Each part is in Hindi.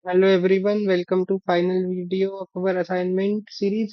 Hello everyone, welcome to final video of our assignment series.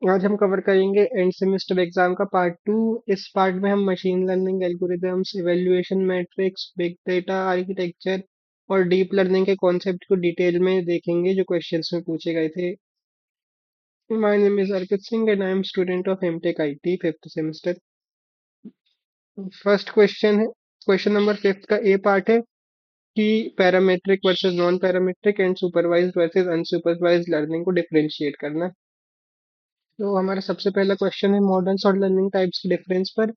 आज हम कवर करेंगे एंड सेमेस्टर एग्जाम का पार्ट 2। इस पार्ट में हम machine learning algorithms, evaluation metrics, big data architecture और डीप लर्निंग के कॉन्सेप्ट को डिटेल में देखेंगे जो क्वेश्चंस में पूछे गए थे। My name is Arpit Singh and I am student of MTech IT fifth semester. First question है, क्वेश्चन नंबर फिफ्थ का ए पार्ट है कि parametric versus non parametric and supervised versus unsupervised learning को डिफरेंशिएट करना। तो हमारा सबसे पहला क्वेश्चन है मॉडल्स और लर्निंग टाइप्स के डिफरेंस पर।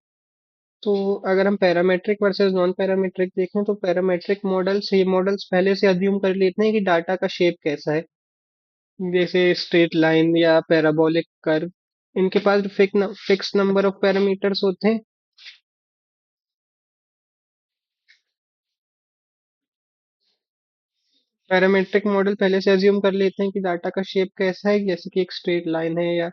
तो अगर हम पैरामेट्रिक वर्सेस नॉन पैरामेट्रिक देखें तो पैरामेट्रिक मॉडल्स, ये मॉडल्स पहले से अज्यूम कर लेते हैं कि डाटा का शेप कैसा है, जैसे स्ट्रेट लाइन या पैराबोलिक कर्व। इनके पास फिक्स नंबर ऑफ पैरामीटर्स होते हैं। पैरामेट्रिक मॉडल पहले से अज्यूम कर लेते हैं कि डाटा का शेप कैसा है, जैसे कि एक स्ट्रेट लाइन है, या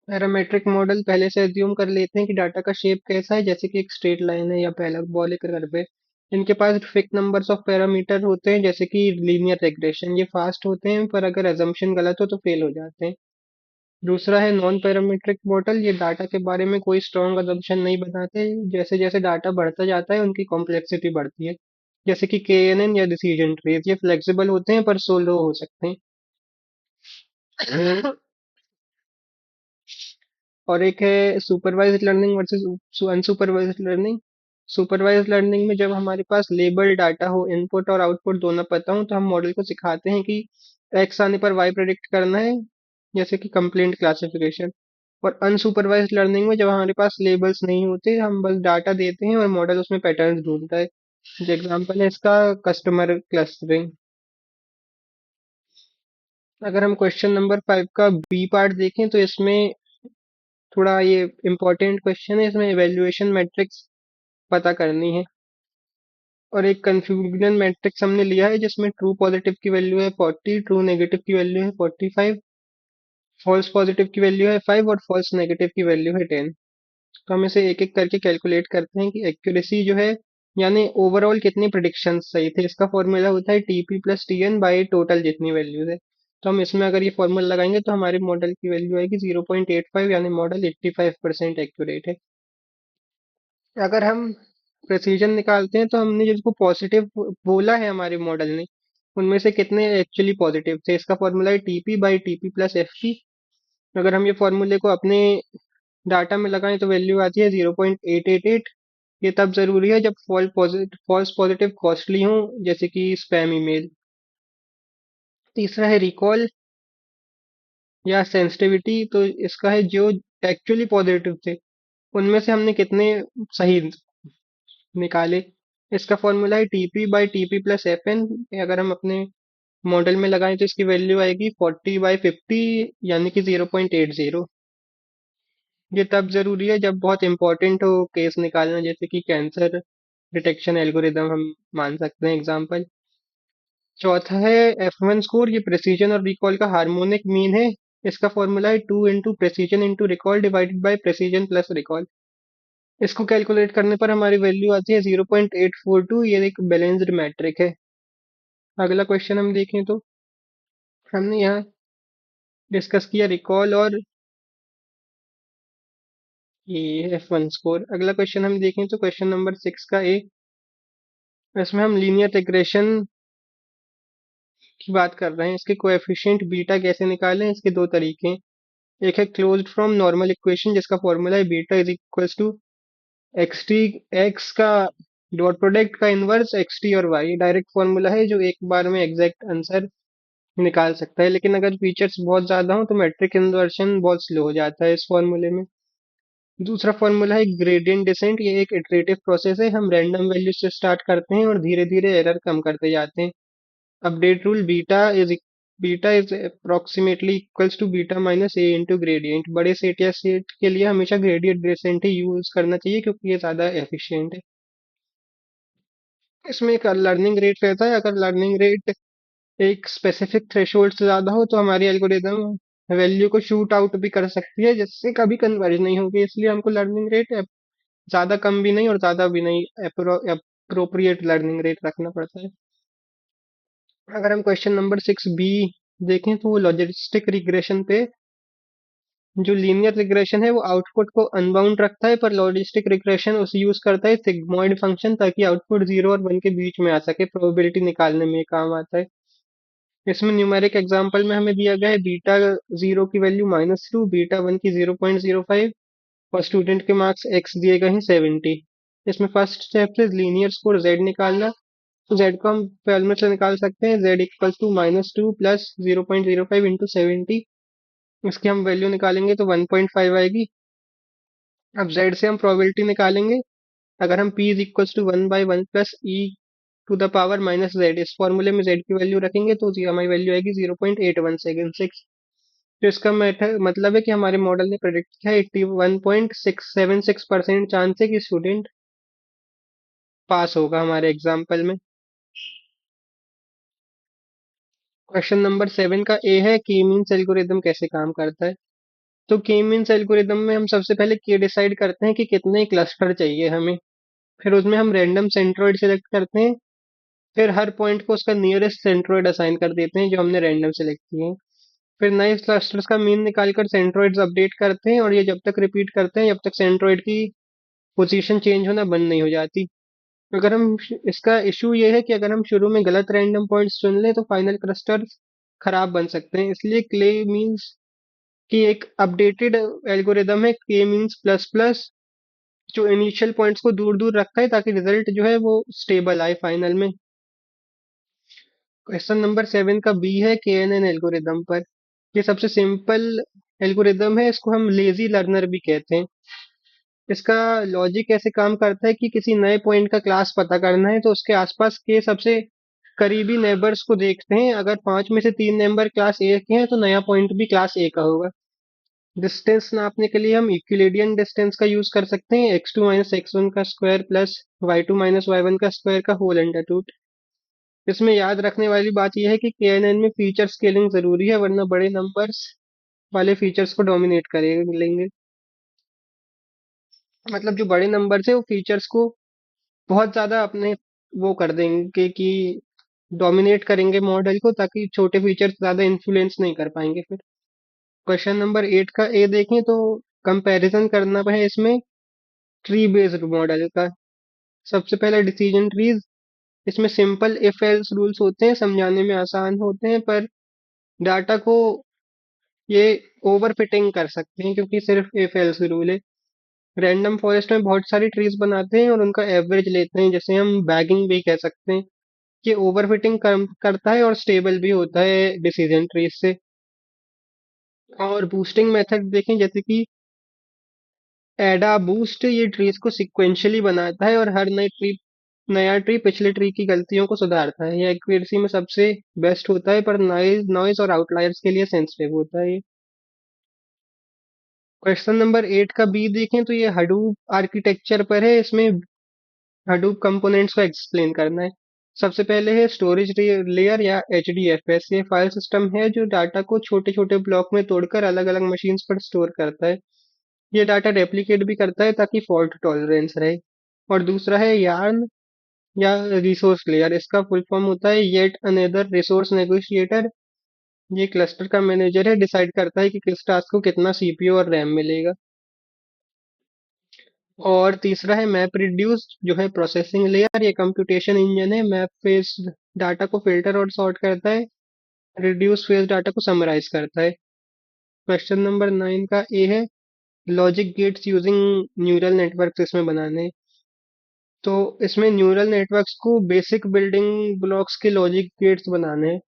पैरामेट्रिक मॉडल पहले से अज्यूम कर लेते हैं कि डाटा का शेप कैसा है, जैसे कि एक स्ट्रेट लाइन है या पैराबोलिक कर्व है। इनके पास फिक्स नंबर्स ऑफ पैरामीटर होते हैं, जैसे कि लीनियर रिग्रेशन। ये फास्ट होते हैं पर अगर अजम्पशन गलत हो तो फेल हो जाते हैं। दूसरा है नॉन पैरामीट्रिक मॉडल। ये डाटा के बारे में कोई स्ट्रॉन्ग अजम्पशन नहीं बनाते। जैसे जैसे डाटा बढ़ता जाता है उनकी कॉम्प्लेक्सिटी बढ़ती है, जैसे कि KNN या डिसीजन ट्रीज। ये फ्लेक्सिबल होते हैं पर सोलो हो सकते हैं। और एक है supervised learning versus unsupervised learning. Supervised learning में जब हमारे पास लेबल डाटा हो, इनपुट और आउटपुट दोनों पता हो, तो हम मॉडल को सिखाते हैं कि एक्स आने पर वाई प्रेडिक्ट करना है, जैसे कि कंप्लेंट क्लासिफिकेशन। और अनसुपरवाइज्ड लर्निंग में जब हमारे पास लेबल्स नहीं होते, हम बस डाटा देते हैं और मॉडल उसमें पैटर्न्स ढूंढता है। जो एग्जांपल है इसका कस्टमर क्लस्टरिंग। अगर हम क्वेश्चन नंबर 5 का बी पार्ट देखें तो इसमें थोड़ा ये इम्पोर्टेंट क्वेश्चन है। इसमें इवेल्युएशन मैट्रिक्स पता करनी है, और एक कंफ्यूजन मैट्रिक्स हमने लिया है जिसमें ट्रू पॉजिटिव की वैल्यू है 40, ट्रू नेगेटिव की वैल्यू है 45, फॉल्स पॉजिटिव की वैल्यू है 5 और फॉल्स नेगेटिव की वैल्यू है 10। तो हम इसे एक एक करके कैलकुलेट करते हैं कि एक्यूरेसी जो है, यानी ओवरऑल कितनी प्रिडिक्शन सही थे। इसका फॉर्मूला होता है TP plus TN by total जितनी वैल्यूज है। तो हम इसमें अगर ये फॉर्मूला लगाएंगे तो हमारे मॉडल की वैल्यू आएगी 0.85, यानी मॉडल 85% एक्यूरेट है। अगर हम प्रेसिजन निकालते हैं तो हमने जिसको पॉजिटिव बोला है हमारे मॉडल ने, उनमें से कितने एक्चुअली पॉजिटिव थे। इसका फॉर्मूला है TP by TP plus FP। अगर हम ये फॉर्मूले को अपने डाटा में लगाएं तो वैल्यू आती है 0.888। ये तब जरूरी है जब फॉल्स पॉजिटिव कॉस्टली हो, जैसे कि स्पैम ईमेल। तीसरा है रिकॉल या सेंसिटिविटी। तो इसका है जो एक्चुअली पॉजिटिव थे उनमें से हमने कितने सही निकाले। इसका फॉर्मूला है TP by TP plus FN। अगर हम अपने मॉडल में लगाएं तो इसकी वैल्यू आएगी 40/50, यानी कि 0.80। ये तब जरूरी है जब बहुत इंपॉर्टेंट हो केस निकालना, जैसे कि कैंसर डिटेक्शन एल्गोरिदम हम मान सकते हैं एग्जाम्पल। चौथा है F1 स्कोर। ये प्रेसिजन और रिकॉल का हार्मोनिक मीन है। इसका फॉर्मूला है 2 into precision into recall divided by precision plus recall. इसको कैलकुलेट करने पर हमारी वैल्यू आती है 0.842। ये एक बैलेंस्ड मैट्रिक है। अगला क्वेश्चन हम देखें तो हमने यहाँ डिस्कस किया रिकॉल और ये F1 स्कोर। अगला क्वेश्चन हम देखें तो क्वेश्चन नंबर 6 का ए। इसमें हम लीनियर रिग्रेशन की बात कर रहे हैं। इसके कोएफिशिएंट बीटा कैसे निकालें, इसके दो तरीके हैं। एक है क्लोज्ड फ्रॉम नॉर्मल इक्वेशन, जिसका फॉर्मूला है beta is equals to XT, X का डॉट प्रोडक्ट का इनवर्स XT और वाई। डायरेक्ट फॉर्मूला है जो एक बार में एग्जैक्ट आंसर निकाल सकता है, लेकिन अगर फीचर्स बहुत ज्यादा हो तो मैट्रिक इन्वर्शन बहुत स्लो हो जाता है इस फॉर्मूले में। दूसरा फॉर्मूला है ग्रेडियंट डिसेंट। ये एक इटरेटिव प्रोसेस है। हम रैंडम वैल्यू से स्टार्ट करते हैं और धीरे धीरे एरर कम करते जाते हैं। Update rule beta is approximately equals to beta minus A into gradient. बड़े सेट या सेट के लिए हमेशा ग्रेडियंट डिसेंट ही यूज करना चाहिए क्योंकि ये ज्यादा एफिशिएंट है। इसमें एक लर्निंग रेट रहता है। अगर लर्निंग रेट एक स्पेसिफिक थ्रेशोल्ड से ज्यादा हो तो हमारी एल्गोरिदम वैल्यू को शूट आउट भी कर सकती है, जिससे कभी कन्वर्ज नहीं होगी। इसलिए हमको लर्निंग रेट ज्यादा कम भी नहीं और ज्यादा भी नहीं, अप्रोप्रिएट लर्निंग रेट रखना पड़ता है। अगर हम क्वेश्चन नंबर 6 बी देखें तो वो लॉजिस्टिक रिग्रेशन पे, जो लीनियर रिग्रेशन है वो आउटपुट को अनबाउंड रखता है, पर लॉजिस्टिक रिग्रेशन उसे यूज करता है सिग्मॉइड फंक्शन, ताकि आउटपुट 0 और 1 के बीच में आ सके, प्रोबेबिलिटी निकालने में ये काम आता है। इसमें न्यूमेरिक एग्जांपल में हमें दिया गया है बीटा 0 की वैल्यू -2, बीटा 1 की 0.05, और स्टूडेंट के मार्क्स एक्स दिए गए हैं 70। इसमें फर्स्ट स्टेप है लीनियर स्कोर जेड निकालना। तो जेड को हम फॉर्मूले से निकाल सकते हैं, Z equal to -2 plus 0.05 into 70। इसकी हम वैल्यू निकालेंगे तो 1.5 आएगी। अब जेड से हम प्रोबेबिलिटी निकालेंगे। अगर हम p is equal to 1/1 plus E to the power minus Z, इस फॉर्मूले में जेड की वैल्यू रखेंगे तो हमारी वैल्यू आएगी 0.8176। तो इसका मतलब है कि हमारे मॉडल ने प्रेडिक्ट किया है 81.676% चांस है कि स्टूडेंट पास होगा हमारे एग्जाम्पल में। क्वेश्चन नंबर 7 का ए है के मीन्स एल्गोरिदम कैसे काम करता है। तो के मीन्स एल्गोरिदम में हम सबसे पहले के डिसाइड करते हैं कि कितने क्लस्टर चाहिए हमें। फिर उसमें हम रैंडम सेंट्रोइड सेलेक्ट करते हैं। फिर हर पॉइंट को उसका नियरेस्ट सेंट्रोइड असाइन कर देते हैं जो हमने रैंडम सेलेक्ट किए हैं। फिर नए क्लस्टर्स का मीन निकालकर सेंट्रोइड्स अपडेट करते हैं, और ये जब तक रिपीट करते हैं जब तक सेंट्रोइड की पोजीशन चेंज होना बंद नहीं हो जाती। अगर हम इसका इशू ये है कि अगर हम शुरू में गलत रैंडम पॉइंट्स चुन लें तो फाइनल क्लस्टर खराब बन सकते हैं। इसलिए क्ले मीन्स की एक अपडेटेड एल्गोरिदम है के मीन्स प्लस प्लस, जो इनिशियल पॉइंट्स को दूर दूर रखता है ताकि रिजल्ट जो है वो स्टेबल आए फाइनल में। क्वेश्चन नंबर 7 का बी है के एन एन एल्गोरिदम पर। ये सबसे सिंपल एल्गोरिदम है, इसको हम लेजी लर्नर भी कहते हैं। इसका लॉजिक ऐसे काम करता है कि किसी नए पॉइंट का क्लास पता करना है तो उसके आसपास के सबसे करीबी नेबर्स को देखते हैं। अगर 5 में से 3 नेबर क्लास ए के हैं तो नया पॉइंट भी क्लास ए का होगा। डिस्टेंस नापने के लिए हम यूक्लिडियन डिस्टेंस का यूज कर सकते हैं, x2 माइनस x1 का square plus y2 minus y1 का स्क्वायर का होल अंडर रूट। इसमें याद रखने वाली बात यह है कि KNN में फीचर स्केलिंग जरूरी है, वरना बड़े नंबर्स वाले फीचर्स को डोमिनेट करेंगे लेंगे। मतलब जो बड़े नंबर्स है वो फीचर्स को बहुत ज्यादा अपने वो कर देंगे कि डोमिनेट करेंगे मॉडल को, ताकि छोटे फीचर्स ज्यादा इन्फ्लुएंस नहीं कर पाएंगे फिर। क्वेश्चन नंबर 8 का ए देखें तो कंपैरिजन करना है इसमें ट्री बेस्ड मॉडल का। सबसे पहले डिसीजन ट्रीज। इसमें सिंपल इफ एल्स रूल्स होते हैं, समझाने में आसान होते हैं, पर डाटा को ये ओवर फिटिंग कर सकते हैं क्योंकि सिर्फ इफ एल्स रूल है। रैंडम फॉरेस्ट में बहुत सारी ट्रीज बनाते हैं और उनका एवरेज लेते हैं, जैसे हम बैगिंग भी कह सकते हैं। ये ओवर फिटिंग करता है और स्टेबल भी होता है डिसीजन ट्रीज से। और बूस्टिंग मेथड देखें, जैसे कि एडा बूस्ट, ये ट्रीज को सिक्वेंशियली बनाता है और हर नया ट्री पिछले ट्री की गलतियों को सुधारता है। ये एक्यूरेसी में सबसे बेस्ट होता है, पर नॉइज नॉइज और आउटलायर्स के लिए सेंसिटिव होता है ये। क्वेश्चन नंबर 8 का बी देखें तो ये हडूप आर्किटेक्चर पर है। इसमें हडूप कंपोनेंट्स को एक्सप्लेन करना है। सबसे पहले है स्टोरेज लेयर या HDFS। ये फाइल सिस्टम है जो डाटा को छोटे छोटे ब्लॉक में तोड़कर अलग अलग मशीन्स पर स्टोर करता है। ये डाटा रेप्लिकेट भी करता है ताकि फॉल्ट टॉलरेंस रहे। और दूसरा है यार्न या रिसोर्स लेयर। इसका फुल फॉर्म होता है येट अनदर रिसोर्स नेगोशिएटर। ये क्लस्टर का मैनेजर है, डिसाइड करता है कि किस टास्क को कितना CPU और रैम मिलेगा। और तीसरा है मैप रिड्यूस, जो है प्रोसेसिंग लेयर। ये कंप्यूटेशन इंजन है, मैप फेस डाटा को फिल्टर और सॉर्ट करता है, रिड्यूस फेस डाटा को समराइज करता है। क्वेश्चन नंबर 9 का ए है logic gates using neural networks इसमें बनाने हैं। तो इसमें न्यूरल नेटवर्क्स को बेसिक बिल्डिंग ब्लॉक्स के लॉजिक गेट्स बनाने हैं।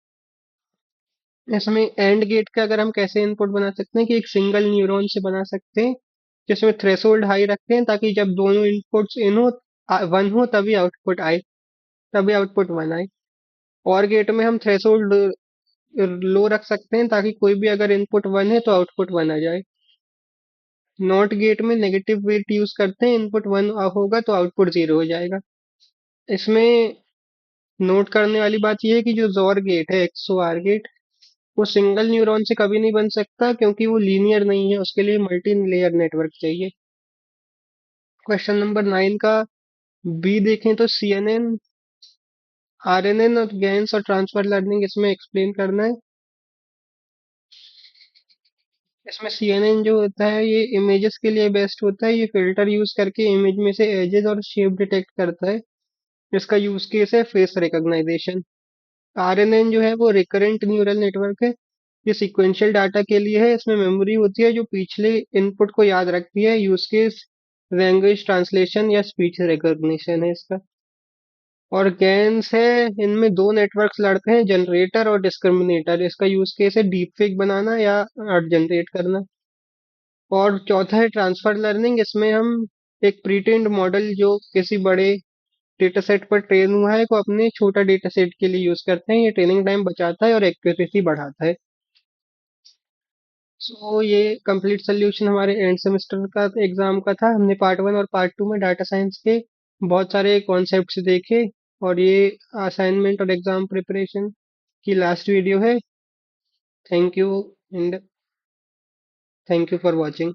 इसमें एंड गेट का अगर हम कैसे इनपुट बना सकते हैं कि एक सिंगल न्यूरॉन से बना सकते हैं, जिसमें थ्रेशोल्ड हाई रखते हैं ताकि जब दोनों इनपुट्स इन हो 1 हो तभी आउटपुट आए, तभी आउटपुट 1 आए। और गेट में हम थ्रेशोल्ड लो रख सकते हैं ताकि कोई भी अगर इनपुट 1 है तो आउटपुट 1 आ जाए। नॉट गेट में नेगेटिव वेट यूज करते हैं, इनपुट 1 होगा तो आउटपुट 0 हो जाएगा। इसमें नोट करने वाली बात यह है कि जो जोर गेट है XOR गेट, वो सिंगल न्यूरॉन से कभी नहीं बन सकता क्योंकि वो लीनियर नहीं है, उसके लिए मल्टी लेयर नेटवर्क चाहिए। क्वेश्चन नंबर 9 का बी देखें तो CNN आरएनएन और गैन्स और ट्रांसफर लर्निंग इसमें एक्सप्लेन करना है। इसमें सीएनएन जो होता है ये इमेजेस के लिए बेस्ट होता है। ये फिल्टर यूज करके इमेज में से एजेस और शेप डिटेक्ट करता है। इसका यूज केस है फेस रिकॉग्नाइजेशन। आरएनएन जो है वो रिकरेंट न्यूरल नेटवर्क है। ये सीक्वेंशियल डाटा के लिए है। इसमें मेमोरी होती है जो पिछले इनपुट को याद रखती है। यूज केस लैंग्वेज ट्रांसलेशन या स्पीच रिकॉग्निशन है इसका। और गैन्स है, इनमें दो नेटवर्क्स लड़ते हैं, जनरेटर और डिस्क्रिमिनेटर। इसका यूज केस है डीप फेक बनाना या जनरेट करना। और चौथा है ट्रांसफर लर्निंग। इसमें हम एक प्रीट्रेन्ड मॉडल जो किसी बड़े डेटा सेट पर ट्रेन हुआ है को अपने छोटा डेटा सेट के लिए यूज करते हैं। ये ट्रेनिंग टाइम बचाता है और एक्यूरेसी बढ़ाता है। सो ये कंप्लीट सोल्यूशन हमारे एंड सेमेस्टर का एग्जाम का था। हमने पार्ट वन और पार्ट टू में डाटा साइंस के बहुत सारे कॉन्सेप्ट्स देखे। और ये असाइनमेंट और एग्जाम प्रिपरेशन की लास्ट वीडियो है। Thank you and thank you for watching.